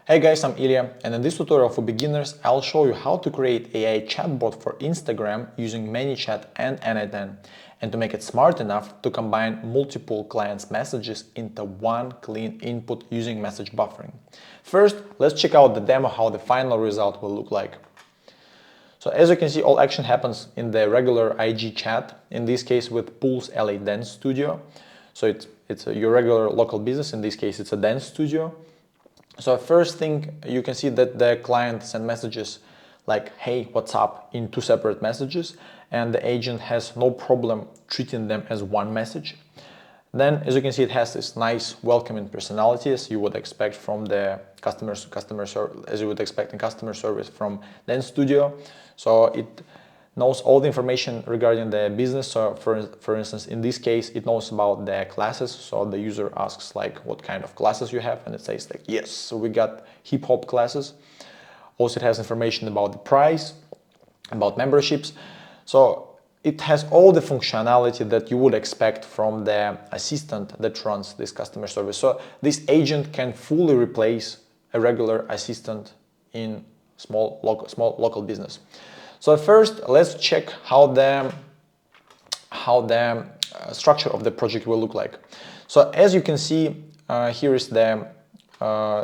Hey guys, I'm Ilya, and in this tutorial for beginners, I'll show you how to create AI chatbot for Instagram using Manychat and n8n, and to make it smart enough to combine multiple clients' messages into one clean input using message buffering. First, let's check out the demo how the final result will look like. So as you can see, all action happens in the regular IG chat, in this case with Pulse LA Dance Studio. So it's your regular local business, in this case it's a dance studio. So first thing, you can see that the client sent messages like, hey, what's up, in two separate messages, and the agent has no problem treating them as one message. Then, as you can see, it has this nice welcoming personality as you would expect from the as you would expect in customer service from Dance Studio. So it knows all the information regarding the business. So for instance, in this case, it knows about the classes. So the user asks like what kind of classes you have, and it says like, yes, so we got hip hop classes. Also, it has information about the price, about memberships. So it has all the functionality that you would expect from the assistant that runs this customer service. So this agent can fully replace a regular assistant in small local business. So first, let's check how the structure of the project will look like. So as you can see, here is the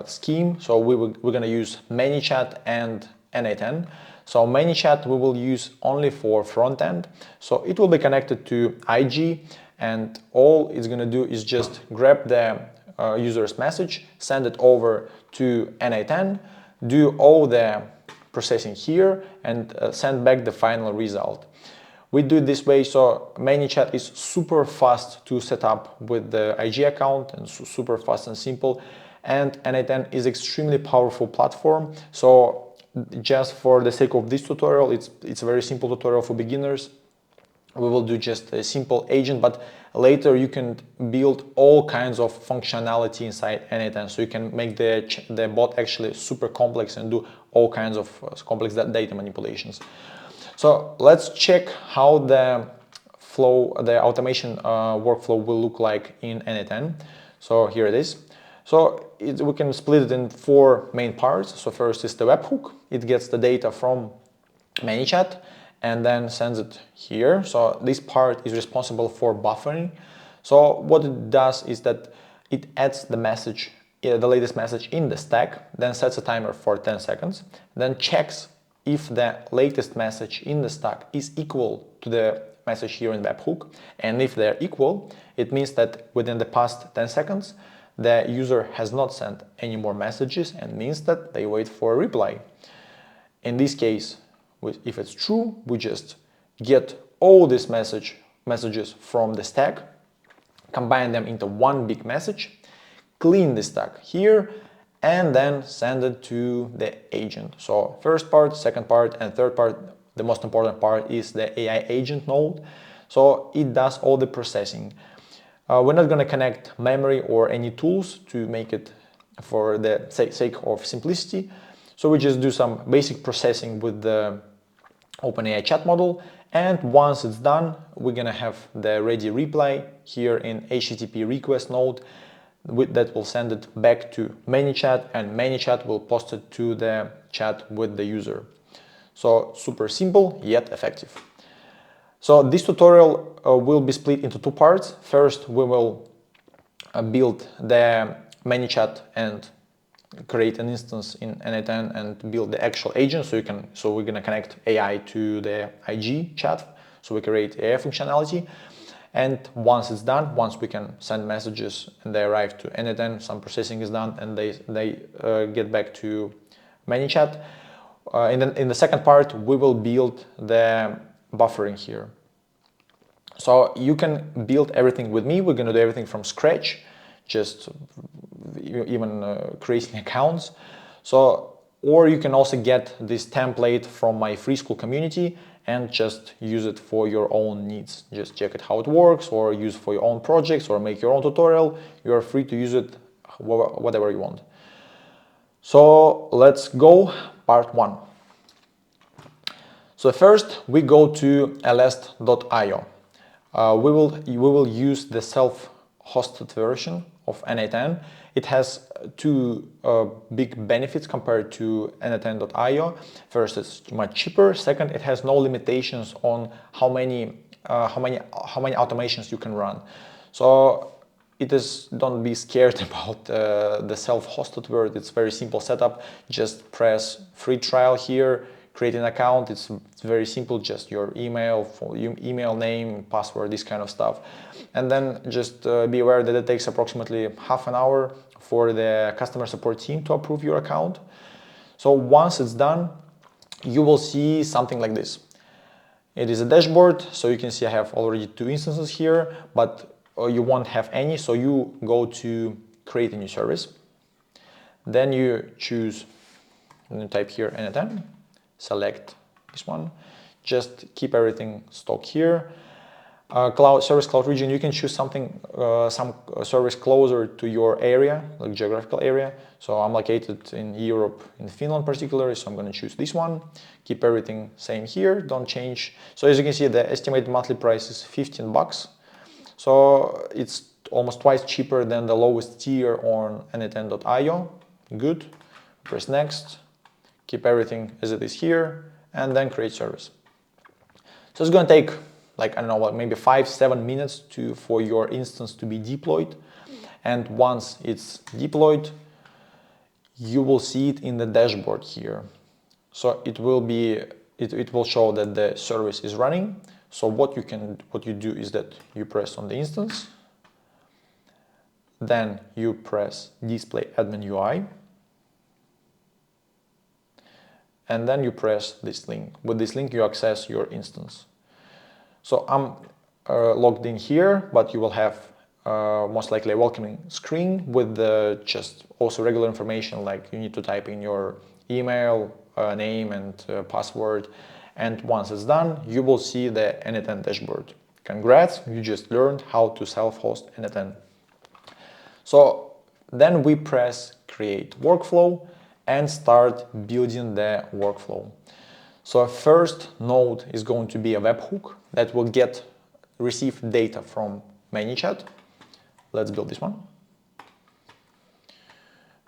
scheme. So we're going to use Manychat and n8n. So Manychat we will use only for front end. So it will be connected to IG, and all it's going to do is just grab the user's message, send it over to n8n, do all the processing here, and send back the final result. We do it this way, so Manychat is super fast to set up with the IG account and super fast and simple, and n8n is extremely powerful platform. So just for the sake of this tutorial, it's a very simple tutorial for beginners. We will do just a simple agent, but later you can build all kinds of functionality inside n8n. So you can make the bot actually super complex and do all kinds of complex data manipulations. So let's check how the automation workflow will look like in n8n. So here it is. So we can split it in four main parts. So first is the webhook. It gets the data from Manychat and then sends it here. So this part is responsible for buffering. So what it does is that it adds the message, the latest message in the stack, then sets a timer for 10 seconds, then checks if the latest message in the stack is equal to the message here in webhook. And if they're equal, it means that within the past 10 seconds, the user has not sent any more messages, and means that they wait for a reply. In this case, if it's true, we just get all these messages from the stack, combine them into one big message, clean the stack here, and then send it to the agent. So first part, second part, and third part, the most important part is the AI agent node. So it does all the processing. We're not going to connect memory or any tools to make it for the sake of simplicity. So we just do some basic processing with the OpenAI chat model, and once it's done, we're gonna have the ready reply here in HTTP request node that will send it back to Manychat, and Manychat will post it to the chat with the user. So super simple yet effective. So this tutorial will be split into two parts. First, we will build the Manychat and create an instance in n8n and build the actual agent. So we're gonna connect AI to the IG chat, so we create AI functionality. And once it's done, once we can send messages and they arrive to n8n, some processing is done, and they get back to Manychat. In the second part, we will build the buffering here. So you can build everything with me. We're gonna do everything from scratch, just even creating accounts. So, or you can also get this template from my free Skool community and just use it for your own needs. Just check it how it works, or use for your own projects, or make your own tutorial. You are free to use it whatever you want. So let's go part one. So first we go to lst.io. We will use the self-hosted version of n8n. It has two big benefits compared to n8n.io. First, it's much cheaper. Second, it has no limitations on how many automations you can run. So don't be scared about the self-hosted word. It's very simple setup. Just press free trial here, create an account. It's very simple, just your email, email name, password, this kind of stuff. And then just be aware that it takes approximately half an hour for the customer support team to approve your account. So once it's done, you will see something like this. It is a dashboard, so you can see I have already 2 instances here, but you won't have any, so you go to create a new service. Then you choose, and you type here n8n, select this one, just keep everything stock here. Service cloud region, you can choose something, some service closer to your area, like geographical area. So I'm located in Europe, in Finland particularly, so I'm going to choose this one. Keep everything same here, don't change. So as you can see, the estimated monthly price is $15. So it's almost twice cheaper than the lowest tier on n8n.io. Good. Press next. Keep everything as it is here, and then create service. So it's going to take, like, I don't know, maybe 5-7 minutes for your instance to be deployed. And once it's deployed, you will see it in the dashboard here. So it will show that the service is running. So what you do is that you press on the instance, then you press display admin UI, and then you press this link. With this link, you access your instance. So I'm logged in here, but you will have most likely a welcoming screen with just also regular information, like you need to type in your email, name and password. And once it's done, you will see the n8n dashboard. Congrats, you just learned how to self-host n8n. So then we press create workflow and start building the workflow. So first node is going to be a webhook that will receive data from Manychat. Let's build this one.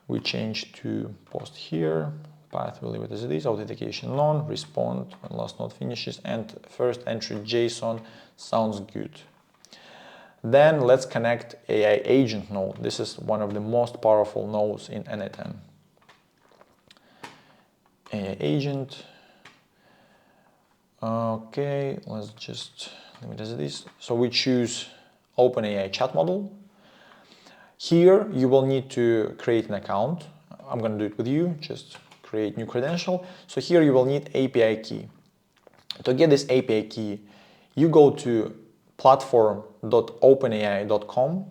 We change to post here. Path, we'll leave it as it is, authentication none, respond when last node finishes, and first entry JSON sounds good. Then let's connect AI agent node. This is one of the most powerful nodes in n8n. AI agent. Okay, let's just leave it as it is. So we choose OpenAI chat model. Here you will need to create an account. I'm going to do it with you, just create new credential. So here you will need API key. To get this API key, you go to platform.openai.com.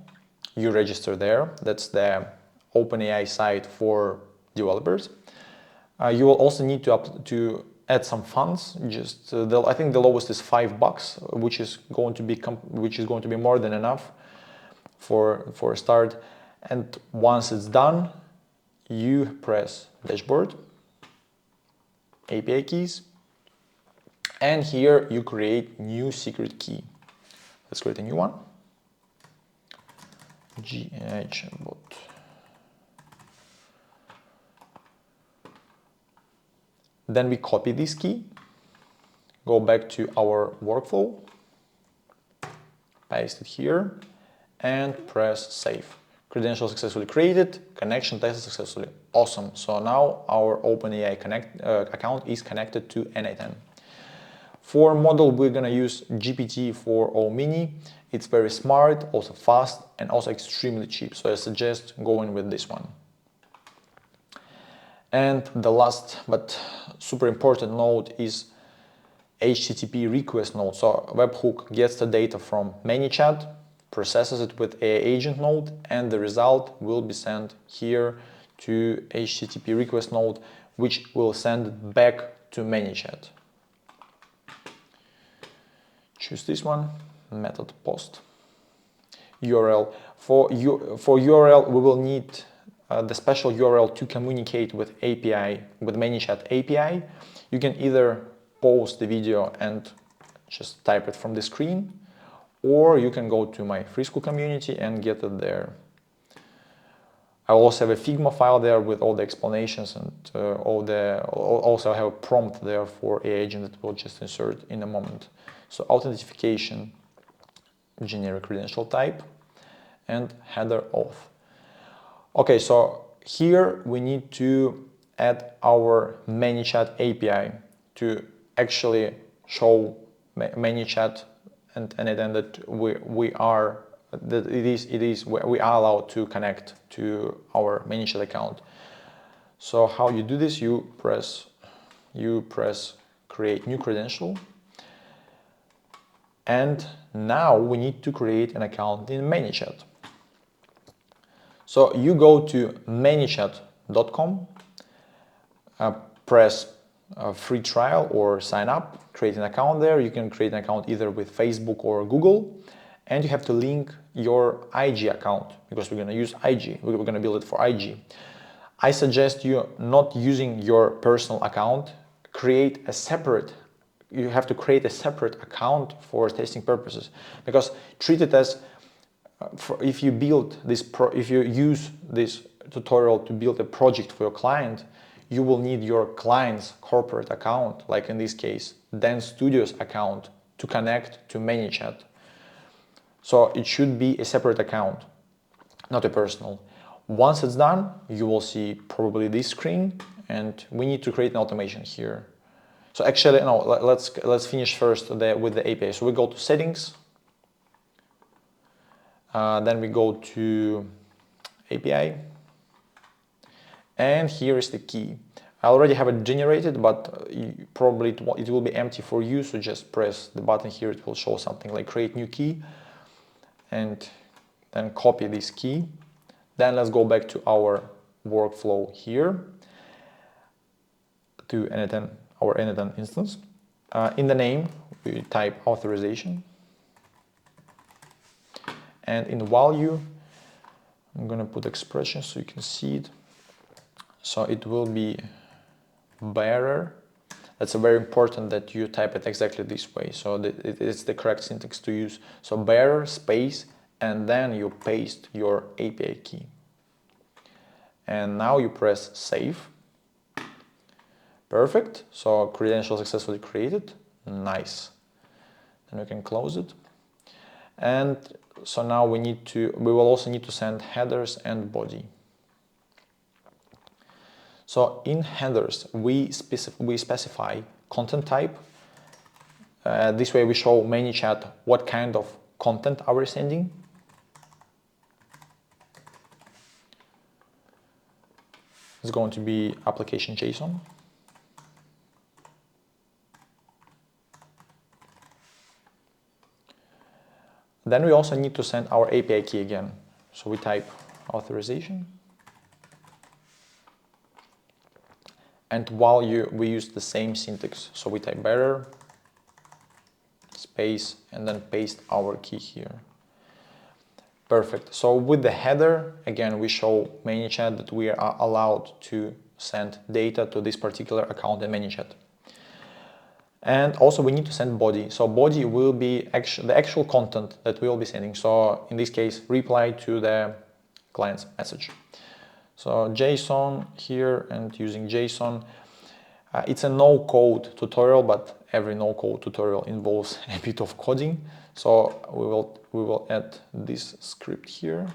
You register there. That's the OpenAI site for developers. You will also need to add some funds. Just I think the lowest is $5, which is going to be more than enough for a start. And once it's done, you press dashboard, API keys, and here you create new secret key. Let's create a new one. GHBot. Then we copy this key, go back to our workflow, paste it here, and press save. Credential successfully created, connection tested successfully. Awesome. So now our OpenAI account is connected to n8n. For model, we're going to use GPT-4o Mini. It's very smart, also fast, and also extremely cheap. So I suggest going with this one. And the last but super important node is HTTP request node. So webhook gets the data from Manychat, processes it with AI agent node, and the result will be sent here to HTTP request node, which will send it back to Manychat. Choose this one, method post. URL. For URL, we will need the special URL to communicate with Manychat API. You can either pause the video and just type it from the screen, or you can go to my free Skool community and get it there. I will also have a Figma file there with all the explanations and also have a prompt there for AI agent that we'll just insert in a moment. So authentication, generic credential type, and header auth. Okay, so here we need to add our Manychat API to actually show Manychat and n8n that we are allowed to connect to our Manychat account. So how you do this? You press create new credential, and now we need to create an account in Manychat. So you go to manychat.com, press free trial or sign up, create an account there. You can create an account either with Facebook or Google, and you have to link your IG account because we're going to use IG. We're going to build it for IG. I suggest you not using your personal account. You have to create a separate account for testing purposes, because treat it as if you use this tutorial to build a project for your client, you will need your client's corporate account, like in this case, Dance Studios account, to connect to Manychat. So it should be a separate account, not a personal. Once it's done, you will see probably this screen, and we need to create an automation here. So actually, no, let's finish first with the API. So we go to settings, then we go to API, and here is the key. I already have it generated, but probably it will be empty for you, so just press the button here. It will show something like create new key, and then copy this key. Then let's go back to our workflow here to n8n, our n8n instance. In the name, we type authorization. And in value, I'm going to put expression so you can see it. So it will be bearer. That's very important that you type it exactly this way. So it's the correct syntax to use. So bearer space, and then you paste your API key. And now you press save. Perfect. So credential successfully created. Nice. Then we can close it. And so now we will also need to send headers and body. So in headers, we specify content type. This way we show Manychat what kind of content are we sending. It's going to be application JSON. Then we also need to send our API key again. So we type authorization. And we use the same syntax. So we type bearer, space, and then paste our key here. Perfect. So with the header, again, we show Manychat that we are allowed to send data to this particular account in Manychat. And also we need to send body. So body will be the actual content that we will be sending. So in this case, reply to the client's message. So JSON here, and using JSON. It's a no-code tutorial, but every no-code tutorial involves a bit of coding. So we will add this script here.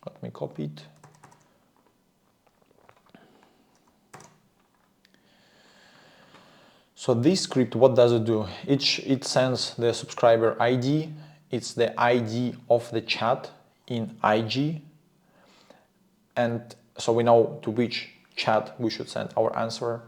Let me copy it. So this script, what does it do? It sends the subscriber ID. It's the ID of the chat in IG. And so we know to which chat we should send our answer.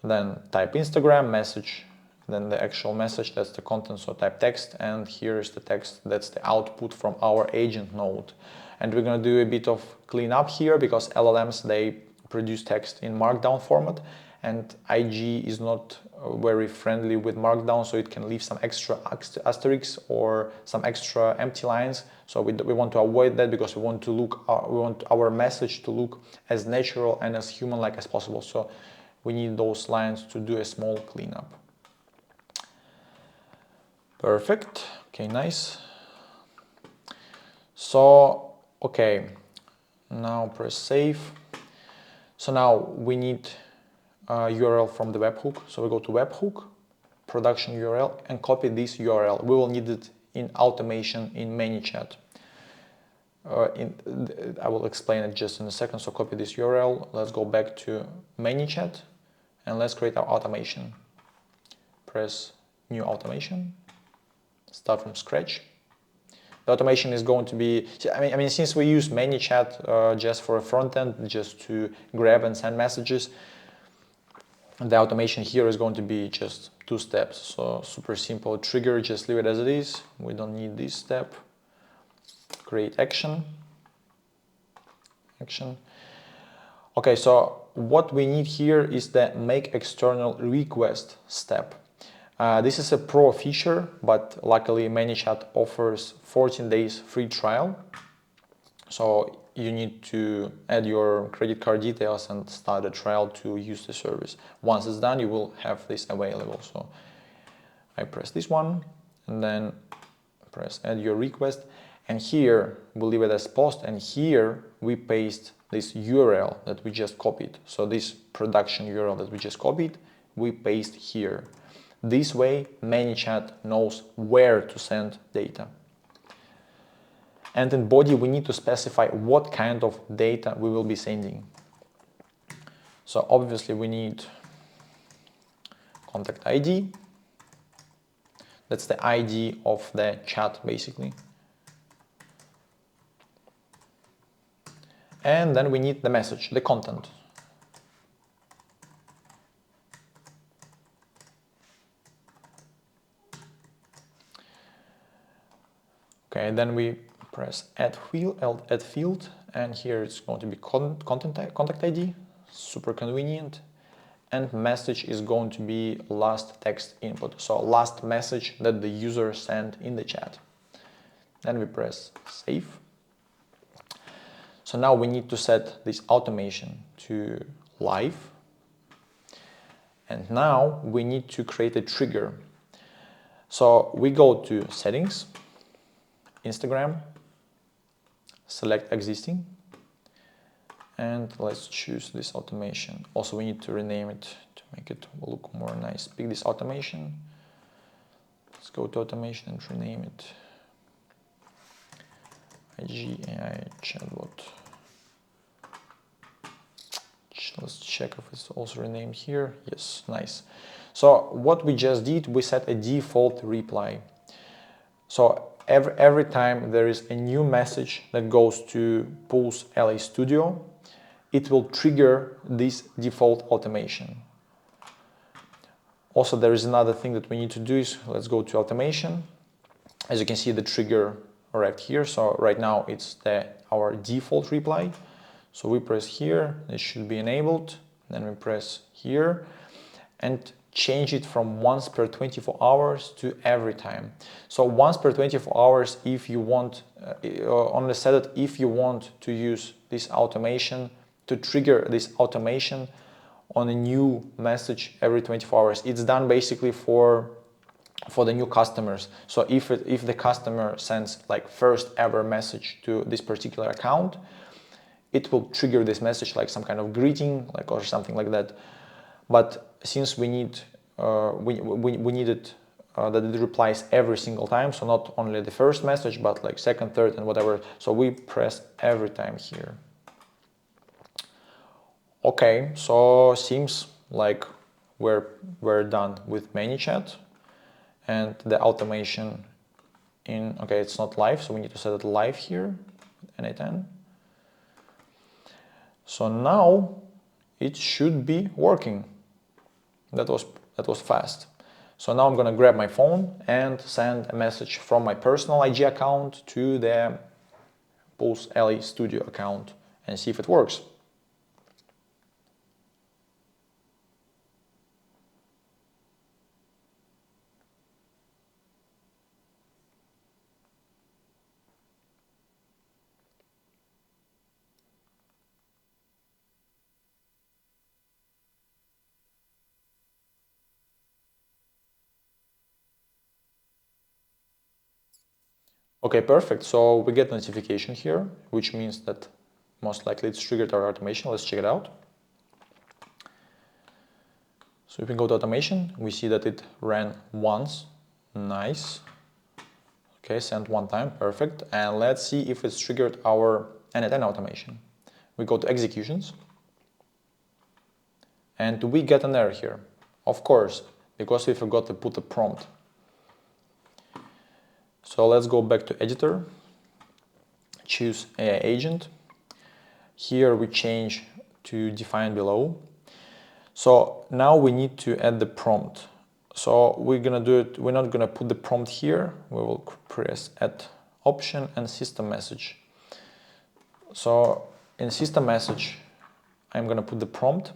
Then type Instagram message, then the actual message, that's the content, so type text, and here is the text, that's the output from our agent node. And we're going to do a bit of cleanup here, because LLMs, they produce text in markdown format, and IG is not very friendly with markdown, so it can leave some extra asterisks or some extra empty lines. So we want to avoid that, because we want our message to look as natural and as human-like as possible. So we need those lines to do a small cleanup. Perfect. Okay, nice. So, okay. Now press save. So now we need URL from the webhook. So we go to webhook, production URL, and copy this URL. We will need it in automation in Manychat. I will explain it just in a second. So copy this URL. Let's go back to Manychat and let's create our automation. Press new automation. Start from scratch. The automation is going to be, I mean, since we use Manychat just for a front end, just to grab and send messages, the automation here is going to be just 2 steps. So super simple trigger, just leave it as it is. We don't need this step. Create action. Okay, so what we need here is the make external request step. This is a pro feature, but luckily Manychat offers 14 days free trial. So you need to add your credit card details and start a trial to use the service. Once it's done, you will have this available. So I press this one and then press add your request. And here we leave it as post, and here we paste this URL that we just copied. So this production URL that we just copied, we paste here. This way, Manychat knows where to send data. And in body, we need to specify what kind of data we will be sending. So obviously we need contact ID. That's the ID of the chat, basically. And then we need the message, the content. Okay, then we press add field, and here it's going to be contact ID, super convenient, and message is going to be last text input, so last message that the user sent in the chat. Then we press save. So now we need to set this automation to live, and now we need to create a trigger. So we go to settings, Instagram, select existing, and let's choose this automation. Also, we need to rename it to make it look more nice. Pick this automation. Let's go to automation and rename it AI chatbot. Let's check if it's also renamed here. Yes, nice. So what we just did, we set a default reply. So every time there is a new message that goes to Pulse LA Studio, it will trigger this default automation. Also, there is another thing that we need to do is, let's go to automation. As you can see, the trigger right here. So right now it's our default reply. So we press here, it should be enabled. Then we press here and change it from once per 24 hours to every time. So once per 24 hours, if you want, only set it if you want to use this automation, to trigger this automation on a new message every 24 hours. It's done basically for the new customers. So if the customer sends like first ever message to this particular account, it will trigger this message like some kind of greeting, like or something like that. But since we need we need it that it replies every single time, so not only the first message, but like second, third, and whatever. So we press every time here. Okay, so seems like we're done with Manychat, and the automation in it's not live, so we need to set it live here, n8n. So now it should be working. That was fast. So now I'm gonna grab my phone and send a message from my personal IG account to the Pulse LA Studio account and see if it works. Okay, perfect. So we get notification here, which means that most likely it's triggered our automation. Let's check it out. So if we go to automation, we see that it ran once. Nice. Okay, sent one time, perfect. And let's see if it's triggered our n8n automation. We go to executions. And we get an error here. Of course, because we forgot to put a prompt. So let's go back to editor, choose AI agent. Here we change to define below. So now we need to add the prompt. So we're gonna do it, we're not gonna put the prompt here. We will press add option and system message. So in system message, I'm gonna put the prompt.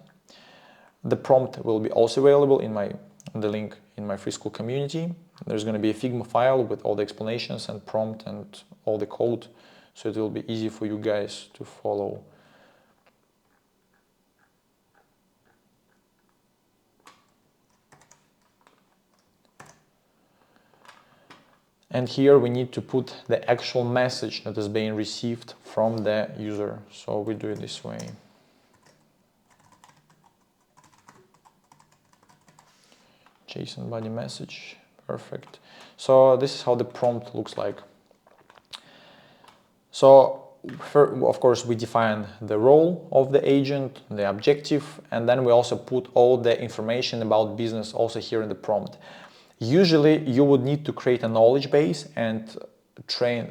The prompt will be also available in the link in my free Skool community. There's gonna be a Figma file with all the explanations and prompt and all the code. So it will be easy for you guys to follow. And here we need to put the actual message that is being received from the user. So we do it this way. JSON body message, perfect. So this is how the prompt looks like. So of course we define the role of the agent, the objective, and then we also put all the information about business also here in the prompt. Usually you would need to create a knowledge base and train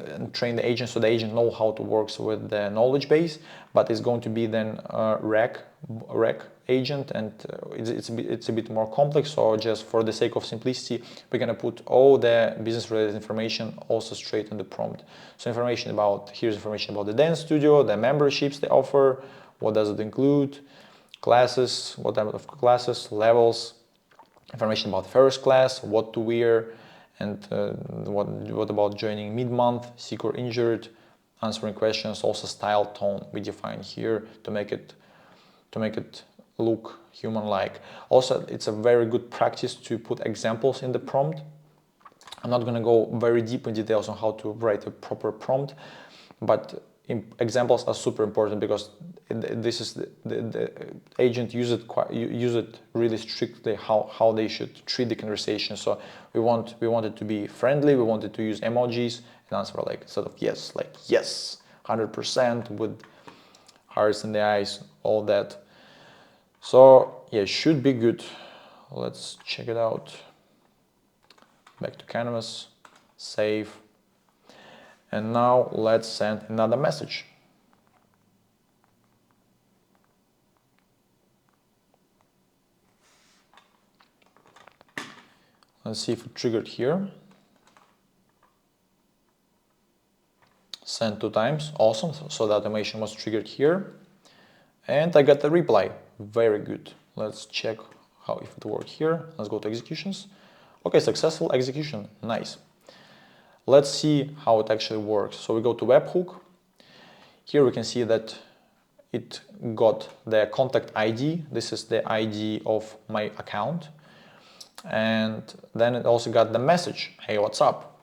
the agent so the agent know how to work with the knowledge base, but it's going to be then a rec agent, and it's a bit more complex. So just for the sake of simplicity, we're gonna put all the business related information also straight in the prompt. So here's information about the dance studio, the memberships they offer, what does it include, classes, what type of classes, levels, information about first class, what to wear, and what about joining mid-month, sick or injured, answering questions, also style, tone we define here to make it look human-like. Also, it's a very good practice to put examples in the prompt. I'm not going to go very deep in details on how to write a proper prompt, but examples are super important because this is the agent use it really strictly how they should treat the conversation. So we want it to be friendly. We want it to use emojis and answer like sort of yes, like yes, 100% with hearts in the eyes, all that. So yeah, should be good. Let's check it out. Back to canvas, save. And now let's send another message. Let's see if it triggered here. Send 2 times, awesome. So the automation was triggered here. And I got the reply, very good. Let's check if it worked here. Let's go to executions. Okay, successful execution, nice. Let's see how it actually works. So we go to webhook. Here we can see that it got the contact ID. This is the ID of my account. And then it also got the message, hey, what's up?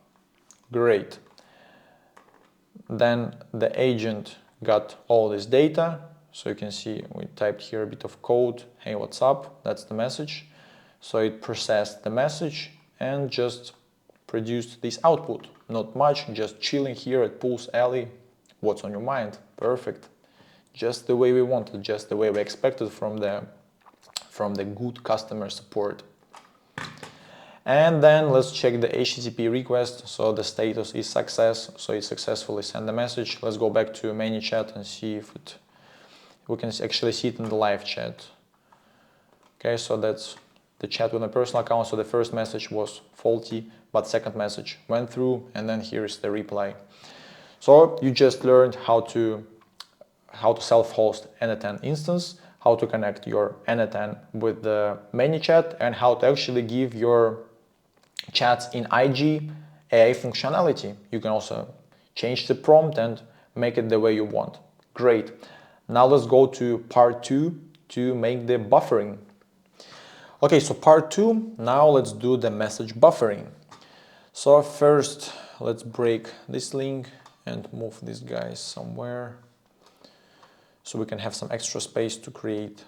Great. Then the agent got all this data. So you can see we typed here a bit of code, hey, what's up? That's the message. So it processed the message and just produced this output. Not much, just chilling here at Pulse Alley. What's on your mind? Perfect. Just the way we wanted, just the way we expected from the good customer support. And then let's check the HTTP request. So the status is success. So it successfully sent the message. Let's go back to Manychat and see if we can actually see it in the live chat. Okay, so that's the chat with my personal account. So the first message was faulty, but second message went through, and then here's the reply. So you just learned how to self-host n8n instance, how to connect your n8n with the Manychat, and how to actually give your chats in IG AI functionality. You can also change the prompt and make it the way you want. Great. Now let's go to part 2 to make the buffering. Okay, so part 2, now let's do the message buffering. So first, let's break this link and move this guy somewhere. so we can have some extra space to create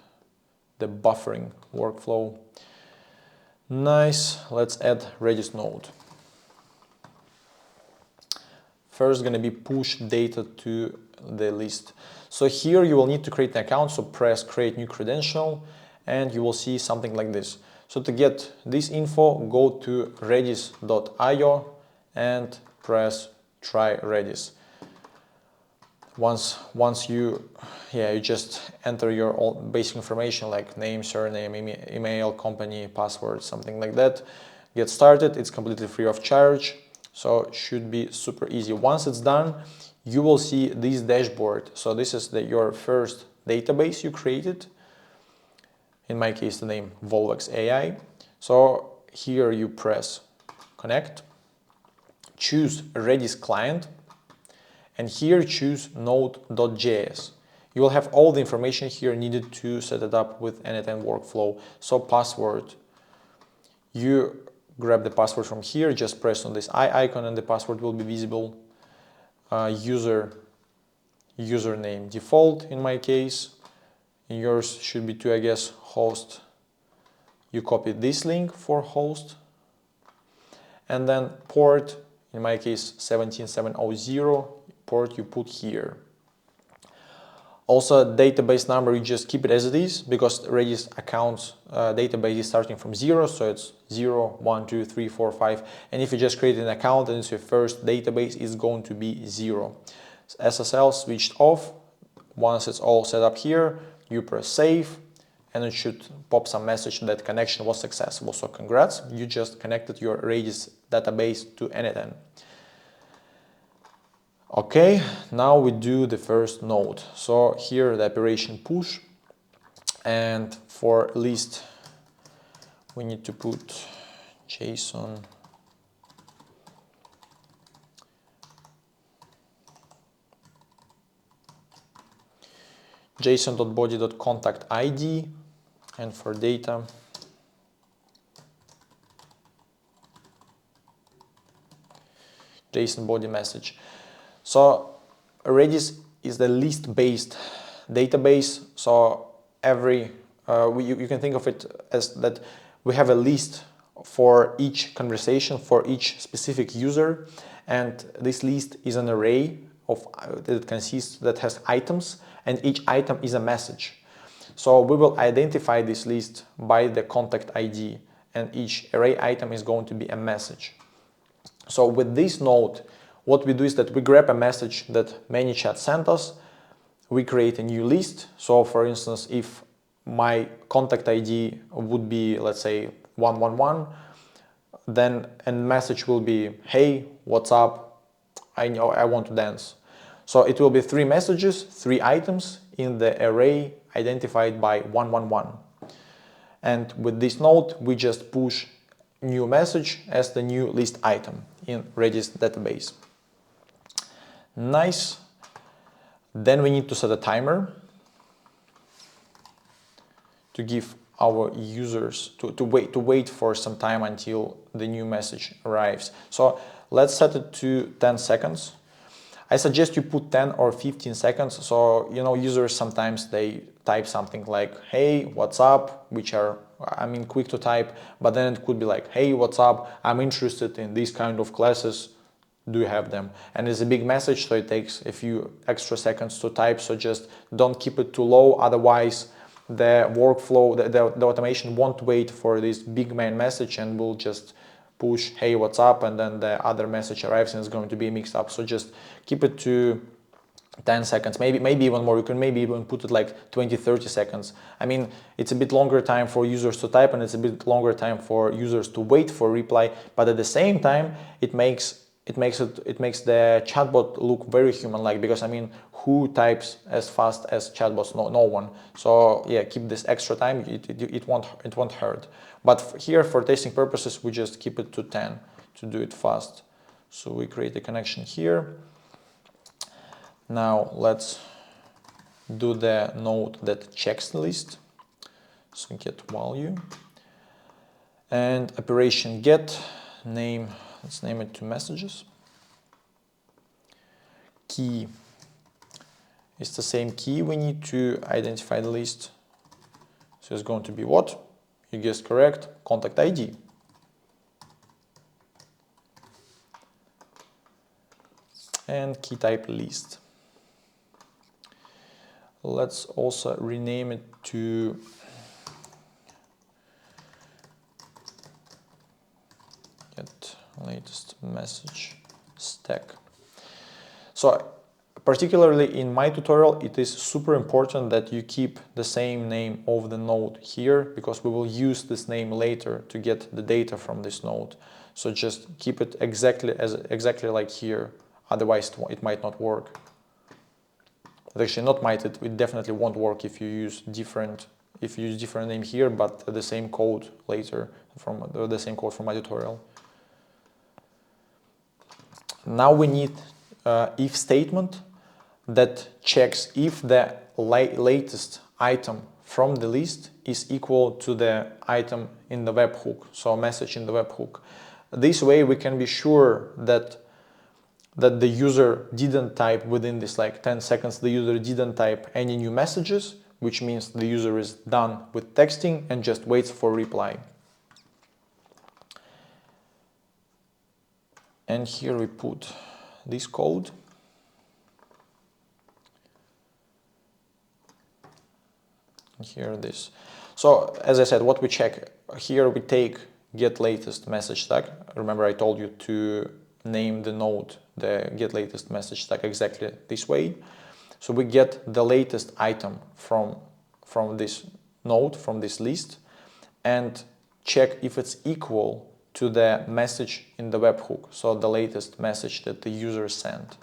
the buffering workflow. Nice. Let's add Redis node. First going to be push data to the list. So here you will need to create an account, so press create new credential and you will see something like this. So to get this info, go to redis.io and press try Redis. Once you just enter your all basic information like name, surname, email, company, password, something like that. Get started. It's completely free of charge, so it should be super easy. Once it's done, you will see this dashboard. So this is your first database you created. In my case, the name Volvex AI. So here you press connect, choose Redis client, and here choose node.js. You will have all the information here needed to set it up with n8n workflow. So password, you grab the password from here, just press on this eye icon and the password will be visible. Username default in my case. In yours should be too, I guess. Host, you copy this link for host. And then port, in my case 17700, port you put here. Also database number, you just keep it as it is because Redis accounts database is starting from 0, so it's 0, 1, 2, 3, 4, 5. And if you just create an account and it's your first database, it's going to be 0. SSL switched off. Once it's all set up here, you press save and it should pop some message that connection was successful. So congrats, you just connected your Redis database to n8n. Okay, now we do the first node. So here the operation push, and for list we need to put JSON json.body.contact ID, and for data JSON body message. So Redis is the list-based database. So you can think of it as that we have a list for each conversation for each specific user, and this list is an array of that has items, and each item is a message. So we will identify this list by the contact ID, and each array item is going to be a message. So with this node, what we do is that we grab a message that Manychat sent us, we create a new list. So for instance, if my contact ID would be, let's say, 111, then a message will be, hey, what's up? I want to dance. So it will be 3 messages, 3 items in the array identified by 111. And with this node, we just push new message as the new list item in Redis database. Nice. Then we need to set a timer to give our users to wait for some time until the new message arrives. So let's set it to 10 seconds. I suggest you put 10 or 15 seconds. So, users sometimes they type something like, hey, what's up, which are, quick to type, but then it could be like, hey, what's up, I'm interested in these kind of classes, do you have them? And it's a big message, so it takes a few extra seconds to type, so just don't keep it too low, otherwise the workflow, the automation won't wait for this big main message and will just push, hey, what's up, and then the other message arrives and it's going to be mixed up. So just keep it to 10 seconds, maybe even more. You can maybe even put it like 20-30 seconds. It's a bit longer time for users to type and it's a bit longer time for users to wait for reply, but at the same time it makes the chatbot look very human-like, because who types as fast as chatbots? No one. So yeah, keep this extra time. It won't hurt. But here, for testing purposes, we just keep it to 10 to do it fast. So we create a connection here. Now let's do the node that checks the list. So get value and operation get name. Let's name it to messages. Key It's the same key we need to identify the list. So it's going to be what? You guessed correct, contact ID. And key type list. Let's also rename it to get latest message stack. So particularly in my tutorial, it is super important that you keep the same name of the node here, because we will use this name later to get the data from this node. So just keep it exactly like here, otherwise it might not work. Actually, not might, it definitely won't work if you use different name here, but the same code later from the same code from my tutorial. Now we need if statement that checks if the latest item from the list is equal to the item in the webhook, so a message in the webhook. This way we can be sure that the user didn't type within this like 10 seconds, the user didn't type any new messages, which means the user is done with texting and just waits for reply. And here we put this code. And here this. So as I said, what we check here, we take get latest message tag. Remember I told you to name the node the get latest message tag exactly this way. So we get the latest item from this node, from this list, and check if it's equal to the message in the webhook, so the latest message that the user sent.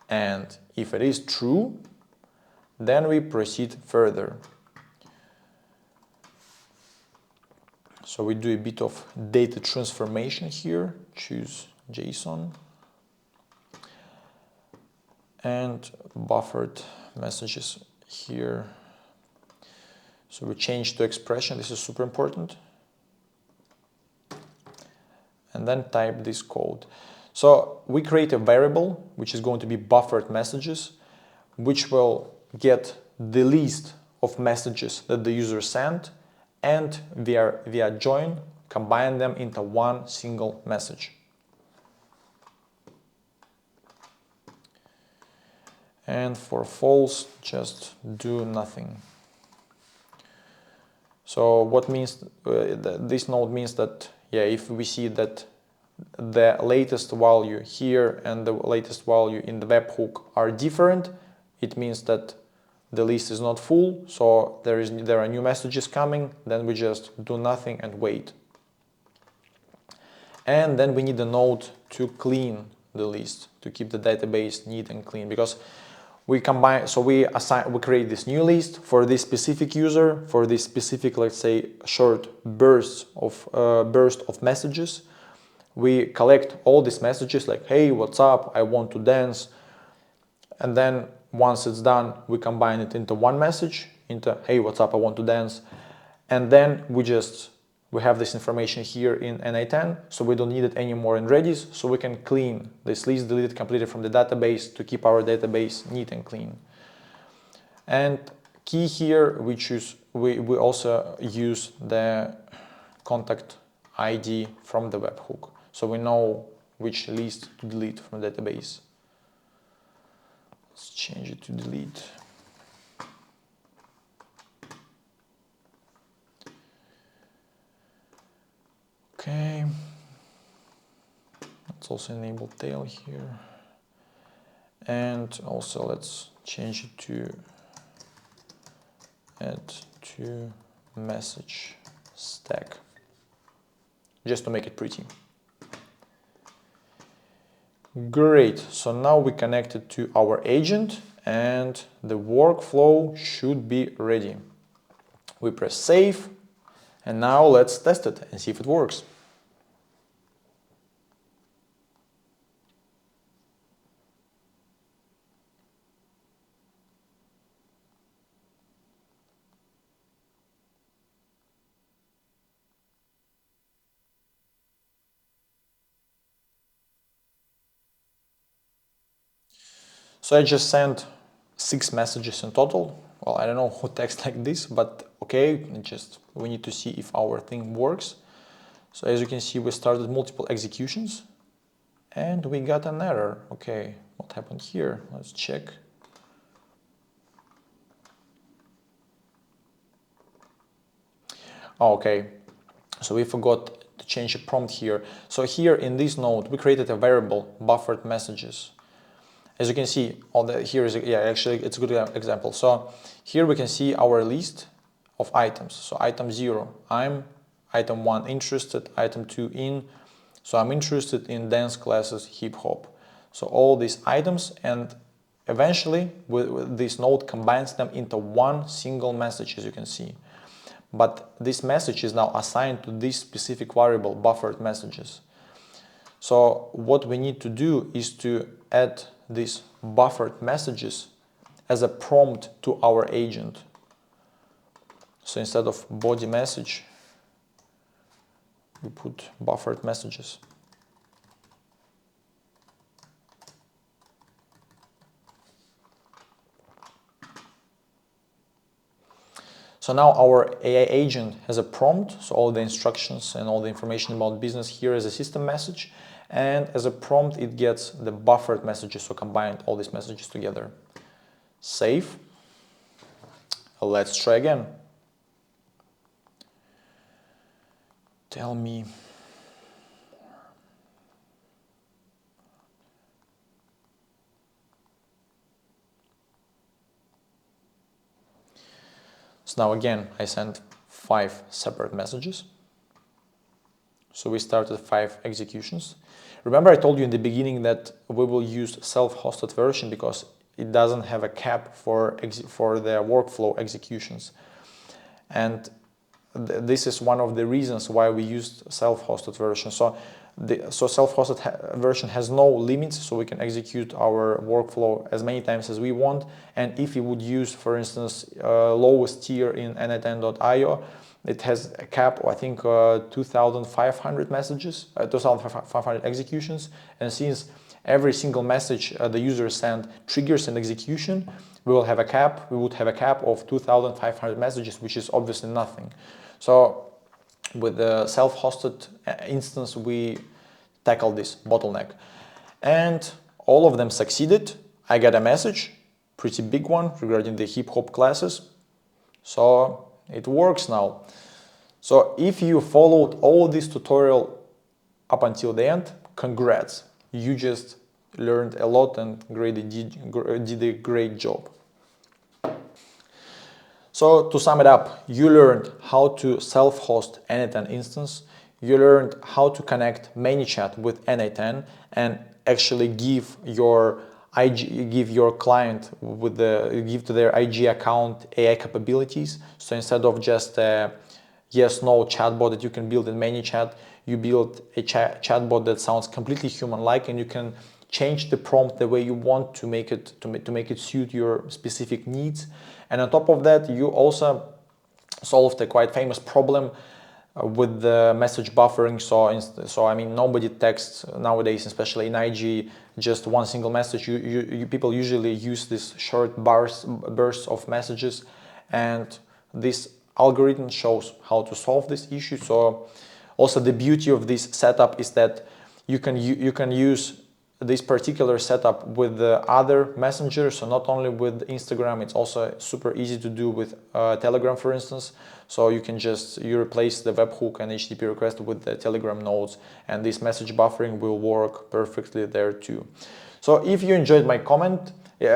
And if it is true, then we proceed further. So we do a bit of data transformation here, choose JSON, and buffered messages here. So we change to expression, this is super important. And then type this code. So we create a variable which is going to be buffered messages, which will get the list of messages that the user sent, and via join combine them into one single message. And for false, just do nothing. So what means this node means that, yeah, if we see that the latest value here and the latest value in the webhook are different, it means that the list is not full, so there are new messages coming, then we just do nothing and wait. And then we need a node to clean the list, to keep the database neat and clean, because we combine, so we create this new list for this specific user, for this specific, let's say, short burst of messages. We collect all these messages like, hey, what's up? I want to dance. And then once it's done, we combine it into one message, into, hey, what's up? I want to dance. And then we have this information here in n8n, so we don't need it anymore in Redis, so we can clean this list, delete it completely from the database to keep our database neat and clean. And key here, we also use the contact ID from the webhook, so we know which list to delete from the database. Let's change it to delete. Okay, let's also enable tail here, and also let's change it to add to message stack, just to make it pretty. Great, so now we connected to our agent and the workflow should be ready. We press save. And now let's test it and see if it works. So I just sent 6 messages in total. Well, I don't know who texts like this, but okay, we need to see if our thing works. So as you can see, we started multiple executions and we got an error. Okay, what happened here? Let's check. Okay, so we forgot to change the prompt here. So here in this node, we created a variable buffered messages. As you can see, here is, actually it's a good example. So here we can see our list of items. So item 0, I'm item 1 interested, item 2 in. So I'm interested in dance classes, hip hop. So all these items, and eventually with this node combines them into one single message, as you can see. But this message is now assigned to this specific variable, buffered messages. So what we need to do is to add these buffered messages as a prompt to our agent. So instead of body message, we put buffered messages. So now our AI agent has a prompt, so all the instructions and all the information about business here is a system message, and as a prompt it gets the buffered messages, so combined all these messages together. Save. Let's try again. Tell me. So now again, I sent 5 separate messages. So we started 5 executions. Remember I told you in the beginning that we will use self-hosted version because it doesn't have a cap for the workflow executions. And this is one of the reasons why we used self-hosted version. So self-hosted version has no limits, so we can execute our workflow as many times as we want. And if you would use, for instance, lowest tier in n8n.io, it has a cap, I think, 2,500 messages, 2,500 executions. And since every single message the user sent triggers an execution, we would have a cap of 2,500 messages, which is obviously nothing. So with the self-hosted instance, we tackled this bottleneck. And all of them succeeded. I got a message, pretty big one, regarding the hip-hop classes. So it works now. So if you followed all this tutorial up until the end, congrats. You just learned a lot and did a great job. So to sum it up, you learned how to self-host n8n instance. You learned how to connect Manychat with n8n and actually give your client give to their IG account AI capabilities. So instead of just a yes/no chatbot that you can build in Manychat, you build a chatbot that sounds completely human-like, and you can change the prompt the way you want to make it suit your specific needs. And on top of that, you also solved a quite famous problem with the message buffering. So I mean, nobody texts nowadays, especially in IG, just one single message. People usually use this short bursts of messages, and this algorithm shows how to solve this issue. So also the beauty of this setup is that you can use this particular setup with the other messengers. So not only with Instagram, it's also super easy to do with Telegram, for instance. So you can you replace the webhook and HTTP request with the Telegram nodes, and this message buffering will work perfectly there too. So if you enjoyed my content, hit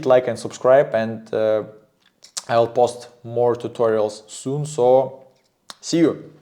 like and subscribe, and I'll post more tutorials soon. So see you.